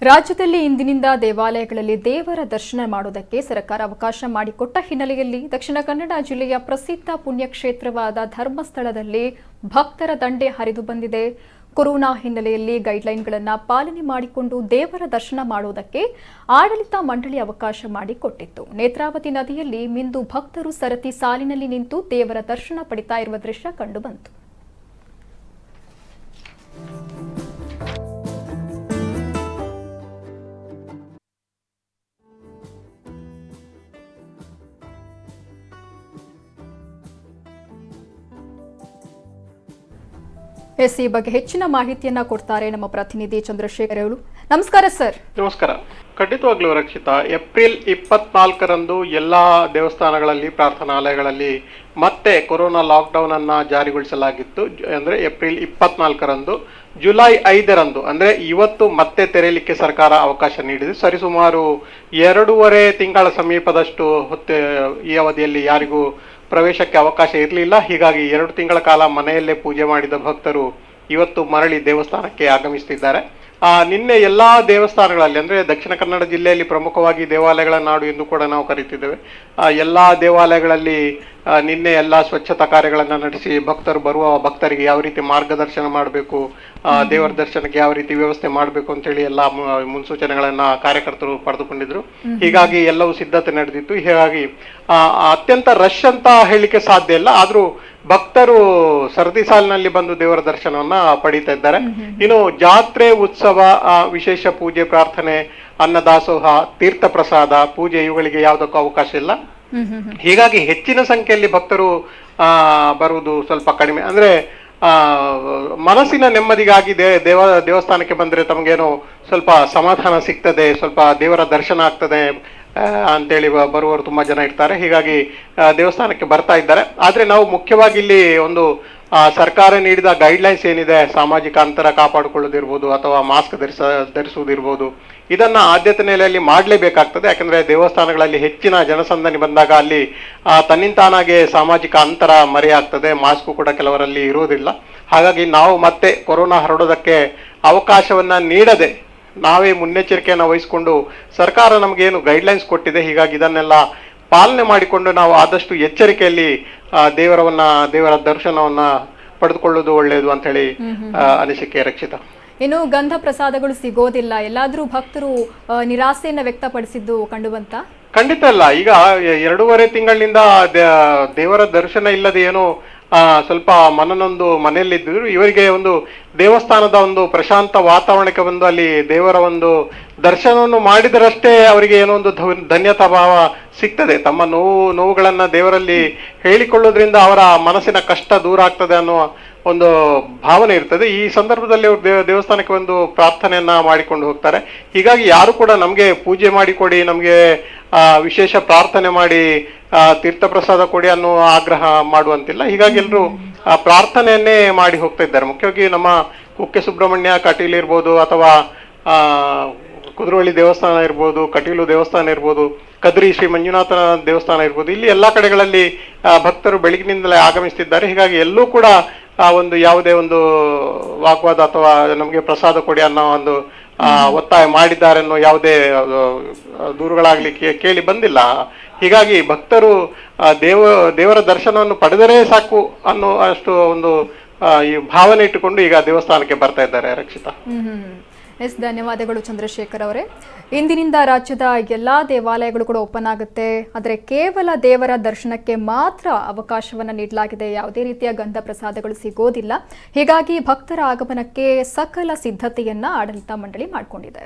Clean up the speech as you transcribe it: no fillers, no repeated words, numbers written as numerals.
ರಾಜ್ಯದಲ್ಲಿ ಇಂದಿನಿಂದ ದೇವಾಲಯಗಳಲ್ಲಿ ದೇವರ ದರ್ಶನ ಮಾಡುವುದಕ್ಕೆ ಸರ್ಕಾರ ಅವಕಾಶ ಮಾಡಿಕೊಟ್ಟ ಹಿನ್ನೆಲೆಯಲ್ಲಿ ದಕ್ಷಿಣ ಕನ್ನಡ ಜಿಲ್ಲೆಯ ಪ್ರಸಿದ್ಧ ಪುಣ್ಯಕ್ಷೇತ್ರವಾದ ಧರ್ಮಸ್ಥಳದಲ್ಲಿ ಭಕ್ತರ ದಂಡೆ ಹರಿದು ಬಂದಿದೆ. ಕೊರೋನಾ ಹಿನ್ನೆಲೆಯಲ್ಲಿ ಗೈಡ್ಲೈನ್ಗಳನ್ನು ಪಾಲನೆ ಮಾಡಿಕೊಂಡು ದೇವರ ದರ್ಶನ ಮಾಡುವುದಕ್ಕೆ ಆಡಳಿತ ಮಂಡಳಿ ಅವಕಾಶ ಮಾಡಿಕೊಟ್ಟಿತ್ತು. ನೇತ್ರಾವತಿ ನದಿಯಲ್ಲಿ ಮಿಂದು ಭಕ್ತರು ಸರತಿ ಸಾಲಿನಲ್ಲಿ ನಿಂತು ದೇವರ ದರ್ಶನ ಪಡಿತಾ ಇರುವ ದೃಶ್ಯ ಕಂಡುಬಂತು. ಈ ಬಗ್ಗೆ ಹೆಚ್ಚಿನ ಮಾಹಿತಿಯನ್ನ ಕೊಡ್ತಾರೆ ನಮ್ಮ ಪ್ರತಿನಿಧಿ ಚಂದ್ರಶೇಖರ್ ಅವರು. ನಮಸ್ಕಾರ ಸರ್. ನಮಸ್ಕಾರ. ಖಂಡಿತವಾಗ್ಲೂ ರಕ್ಷಿತಾ, ಏಪ್ರಿಲ್ 24ರಂದು ಎಲ್ಲಾ ದೇವಸ್ಥಾನಗಳಲ್ಲಿ ಪ್ರಾರ್ಥನಾಲಯಗಳಲ್ಲಿ ಮತ್ತೆ ಕೊರೋನಾ ಲಾಕ್ಡೌನ್ ಅನ್ನ ಜಾರಿಗೊಳಿಸಲಾಗಿತ್ತು. ಅಂದ್ರೆ ಏಪ್ರಿಲ್ 24ರಂದು, ಜುಲೈ 5ರಂದು ಅಂದ್ರೆ ಇವತ್ತು ಮತ್ತೆ ತೆರೆಯಲಿಕ್ಕೆ ಸರ್ಕಾರ ಅವಕಾಶ ನೀಡಿದೆ. ಸರಿಸುಮಾರು 2.5 ತಿಂಗಳ ಸಮೀಪದಷ್ಟು ಹೊತ್ತು ಈ ಅವಧಿಯಲ್ಲಿ ಯಾರಿಗೂ ಪ್ರವೇಶಕ್ಕೆ ಅವಕಾಶ ಇರಲಿಲ್ಲ. ಹೀಗಾಗಿ 2 ತಿಂಗಳ ಕಾಲ ಮನೆಯಲ್ಲೇ ಪೂಜೆ ಮಾಡಿದ ಭಕ್ತರು ಇವತ್ತು ಮರಳಿ ದೇವಸ್ಥಾನಕ್ಕೆ ಆಗಮಿಸುತ್ತಿದ್ದಾರೆ. ನಿನ್ನೆ ಎಲ್ಲಾ ದೇವಸ್ಥಾನಗಳಲ್ಲಿ ಅಂದ್ರೆ ದಕ್ಷಿಣ ಕನ್ನಡ ಜಿಲ್ಲೆಯಲ್ಲಿ ಪ್ರಮುಖವಾಗಿ ದೇವಾಲಯಗಳ ನಾಡು ಎಂದು ಕೂಡ ನಾವು ಕರೀತಿದ್ದೇವೆ. ಎಲ್ಲಾ ದೇವಾಲಯಗಳಲ್ಲಿ ನಿನ್ನೆ ಎಲ್ಲಾ ಸ್ವಚ್ಛತಾ ಕಾರ್ಯಗಳನ್ನ ನಡೆಸಿ ಬರುವ ಭಕ್ತರಿಗೆ ಯಾವ ರೀತಿ ಮಾರ್ಗದರ್ಶನ ಮಾಡಬೇಕು, ದೇವರ ದರ್ಶನಕ್ಕೆ ಯಾವ ರೀತಿ ವ್ಯವಸ್ಥೆ ಮಾಡಬೇಕು ಅಂತ ಹೇಳಿ ಎಲ್ಲಾ ಮುನ್ಸೂಚನೆಗಳನ್ನ ಕಾರ್ಯಕರ್ತರು ಪಡೆದುಕೊಂಡಿದ್ರು. ಹೀಗಾಗಿ ಎಲ್ಲವೂ ಸಿದ್ಧತೆ ನಡೆದಿತ್ತು. ಹೀಗಾಗಿ ಅತ್ಯಂತ ರಶ್ ಅಂತ ಹೇಳಿಕೆ ಸಾಧ್ಯ ಇಲ್ಲ, ಆದ್ರೂ ಭಕ್ತರು ಸರದಿ ಸಾಲಿನಲ್ಲಿ ಬಂದು ದೇವರ ದರ್ಶನವನ್ನ ಪಡೀತಾ ಇದ್ದಾರೆ. ಇನ್ನು ಜಾತ್ರೆ, ಉತ್ಸವ, ವಿಶೇಷ ಪೂಜೆ, ಪ್ರಾರ್ಥನೆ, ಅನ್ನದಾಸೋಹ, ತೀರ್ಥ ಪ್ರಸಾದ, ಪೂಜೆ ಇವುಗಳಿಗೆ ಯಾವುದಕ್ಕೂ ಅವಕಾಶ ಇಲ್ಲ. ಹೀಗಾಗಿ ಹೆಚ್ಚಿನ ಸಂಖ್ಯೆಯಲ್ಲಿ ಭಕ್ತರು ಬರುವುದು ಸ್ವಲ್ಪ ಕಡಿಮೆ. ಅಂದ್ರೆ ಮನಸ್ಸಿನ ನೆಮ್ಮದಿಗಾಗಿ ದೇವಸ್ಥಾನಕ್ಕೆ ಬಂದ್ರೆ ತಮಗೇನೋ ಸ್ವಲ್ಪ ಸಮಾಧಾನ ಸಿಗ್ತದೆ, ಸ್ವಲ್ಪ ದೇವರ ದರ್ಶನ ಆಗ್ತದೆ ಅಂತೇಳಿ ಬರುವವರು ತುಂಬಾ ಜನ ಇರ್ತಾರೆ. ಹೀಗಾಗಿ ದೇವಸ್ಥಾನಕ್ಕೆ ಬರ್ತಾ ಇದ್ದಾರೆ. ಆದ್ರೆ ನಾವು ಮುಖ್ಯವಾಗಿ ಇಲ್ಲಿ ಒಂದು ಸರ್ಕಾರ ನೀಡಿದ ಗೈಡ್ಲೈನ್ಸ್ ಏನಿದೆ, ಸಾಮಾಜಿಕ ಅಂತರ ಕಾಪಾಡಿಕೊಳ್ಳೋದಿರ್ಬೋದು ಅಥವಾ ಮಾಸ್ಕ್ ಧರಿಸುವುದಿರ್ಬೋದು, ಇದನ್ನ ಆದ್ಯತೆ ನೆಲೆಯಲ್ಲಿ ಮಾಡಲೇಬೇಕಾಗ್ತದೆ. ಯಾಕಂದ್ರೆ ದೇವಸ್ಥಾನಗಳಲ್ಲಿ ಹೆಚ್ಚಿನ ಜನಸಂದಣಿ ಬಂದಾಗ ಅಲ್ಲಿ ತನ್ನಿಂತಾನಾಗೆ ಸಾಮಾಜಿಕ ಅಂತರ ಮರೆಯಾಗ್ತದೆ, ಮಾಸ್ಕ್ ಕೂಡ ಕೆಲವರಲ್ಲಿ ಇರುವುದಿಲ್ಲ. ಹಾಗಾಗಿ ನಾವು ಮತ್ತೆ ಕೊರೋನಾ ಹರಡೋದಕ್ಕೆ ಅವಕಾಶವನ್ನ ನೀಡದೆ ನಾವೇ ಮುನ್ನೆಚ್ಚರಿಕೆಯನ್ನು ವಹಿಸಿಕೊಂಡು ಸರ್ಕಾರ ನಮಗೇನು ಗೈಡ್ಲೈನ್ಸ್ ಕೊಟ್ಟಿದೆ, ಹೀಗಾಗಿ ಇದನ್ನೆಲ್ಲ ಪಾಲನೆ ಮಾಡಿಕೊಂಡು ನಾವು ಆದಷ್ಟು ಎಚ್ಚರಿಕೆಯಲ್ಲಿ ದೇವರ ದರ್ಶನವನ್ನ ಪಡೆದುಕೊಳ್ಳುವುದು ಒಳ್ಳೆಯದು ಅಂತ ಹೇಳಿ ಅನಿಸಿಕೆ. ರಕ್ಷಿತಾ, ಇನ್ನು ಗಂಧ ಪ್ರಸಾದಗಳು ಸಿಗೋದಿಲ್ಲ, ಎಲ್ಲಾದ್ರೂ ಭಕ್ತರು ನಿರಾಸೆಯನ್ನ ವ್ಯಕ್ತಪಡಿಸಿದ್ದು ಕಂಡುಬಂತ? ಖಂಡಿತ ಅಲ್ಲ. ಈಗ 2.5 ತಿಂಗಳಿನಿಂದ ದೇವರ ದರ್ಶನ ಇಲ್ಲದೆ ಏನೋ ಸ್ವಲ್ಪ ಮನನೊಂದು ಮನೆಯಲ್ಲಿದ್ದರು. ಇವರಿಗೆ ಒಂದು ದೇವಸ್ಥಾನದ ಒಂದು ಪ್ರಶಾಂತ ವಾತಾವರಣಕ್ಕೆ ಬಂದು ಅಲ್ಲಿ ದೇವರ ಒಂದು ದರ್ಶನವನ್ನು ಮಾಡಿದರಷ್ಟೇ ಅವರಿಗೆ ಏನೋ ಒಂದು ಧನ್ಯತಾ ಭಾವ ಸಿಗ್ತದೆ. ತಮ್ಮ ನೋವುಗಳನ್ನ ದೇವರಲ್ಲಿ ಹೇಳಿಕೊಳ್ಳೋದ್ರಿಂದ ಅವರ ಮನಸ್ಸಿನ ಕಷ್ಟ ದೂರ ಆಗ್ತದೆ ಅನ್ನೋ ಒಂದು ಭಾವನೆ ಇರ್ತದೆ. ಈ ಸಂದರ್ಭದಲ್ಲಿ ಅವರು ದೇವಸ್ಥಾನಕ್ಕೆ ಒಂದು ಪ್ರಾರ್ಥನೆಯನ್ನ ಮಾಡಿಕೊಂಡು ಹೋಗ್ತಾರೆ. ಹೀಗಾಗಿ ಯಾರು ಕೂಡ ನಮ್ಗೆ ಪೂಜೆ ಮಾಡಿಕೊಡಿ, ನಮ್ಗೆ ವಿಶೇಷ ಪ್ರಾರ್ಥನೆ ಮಾಡಿ ತೀರ್ಥ ಪ್ರಸಾದ ಕೊಡಿ ಅನ್ನೋ ಆಗ್ರಹ ಮಾಡುವಂತಿಲ್ಲ. ಹೀಗಾಗಿ ಎಲ್ಲರೂ ಪ್ರಾರ್ಥನೆಯನ್ನೇ ಮಾಡಿ ಹೋಗ್ತಾ ಇದ್ದಾರೆ. ಮುಖ್ಯವಾಗಿ ನಮ್ಮ ಕುಕ್ಕೆ ಸುಬ್ರಹ್ಮಣ್ಯ, ಕಟೀಲ್ ಇರ್ಬೋದು ಅಥವಾ ಕುದ್ರೋಳಿ ದೇವಸ್ಥಾನ ಇರ್ಬೋದು, ಕಟೀಲು ದೇವಸ್ಥಾನ ಇರ್ಬೋದು, ಕದ್ರಿ ಶ್ರೀ ಮಂಜುನಾಥನ ದೇವಸ್ಥಾನ ಇರ್ಬೋದು, ಇಲ್ಲಿ ಎಲ್ಲಾ ಕಡೆಗಳಲ್ಲಿ ಭಕ್ತರು ಬೆಳಗಿನಿಂದಲೇ ಆಗಮಿಸುತ್ತಿದ್ದಾರೆ. ಹೀಗಾಗಿ ಎಲ್ಲೂ ಕೂಡ ಒಂದು ಯಾವುದೇ ಒಂದು ವಾಗ್ವಾದ ಅಥವಾ ನಮಗೆ ಪ್ರಸಾದ ಕೊಡಿ ಅನ್ನೋ ಒಂದು ಒತ್ತಾಯ ಮಾಡಿದ್ದಾರೆ ಅನ್ನೋ ಯಾವುದೇ ದೂರುಗಳಾಗ್ಲಿಕ್ಕೆ ಕೇಳಿ ಬಂದಿಲ್ಲ. ಹೀಗಾಗಿ ಭಕ್ತರು ದೇವರ ದರ್ಶನವನ್ನು ಪಡೆದರೆ ಸಾಕು ಅನ್ನೋ ಅಷ್ಟು ಒಂದು ಈ ಭಾವನೆ ಇಟ್ಟುಕೊಂಡು ಈಗ ದೇವಸ್ಥಾನಕ್ಕೆ ಬರ್ತಾ ಇದ್ದಾರೆ. ರಕ್ಷಿತಾ, ಧನ್ಯವಾದಗಳು ಚಂದ್ರಶೇಖರ್ ಅವರೇ. ಇಂದಿನಿಂದ ರಾಜ್ಯದ ಎಲ್ಲಾ ದೇವಾಲಯಗಳು ಕೂಡ ಓಪನ್ ಆಗುತ್ತೆ, ಆದರೆ ಕೇವಲ ದೇವರ ದರ್ಶನಕ್ಕೆ ಮಾತ್ರ ಅವಕಾಶವನ್ನ ನೀಡಲಾಗಿದೆ. ಯಾವುದೇ ರೀತಿಯ ಗಂಧ ಪ್ರಸಾದಗಳು ಸಿಗೋದಿಲ್ಲ. ಹೀಗಾಗಿ ಭಕ್ತರ ಆಗಮನಕ್ಕೆ ಸಕಲ ಸಿದ್ಧತೆಯನ್ನ ಆಡಳಿತ ಮಂಡಳಿ ಮಾಡಿಕೊಂಡಿದೆ.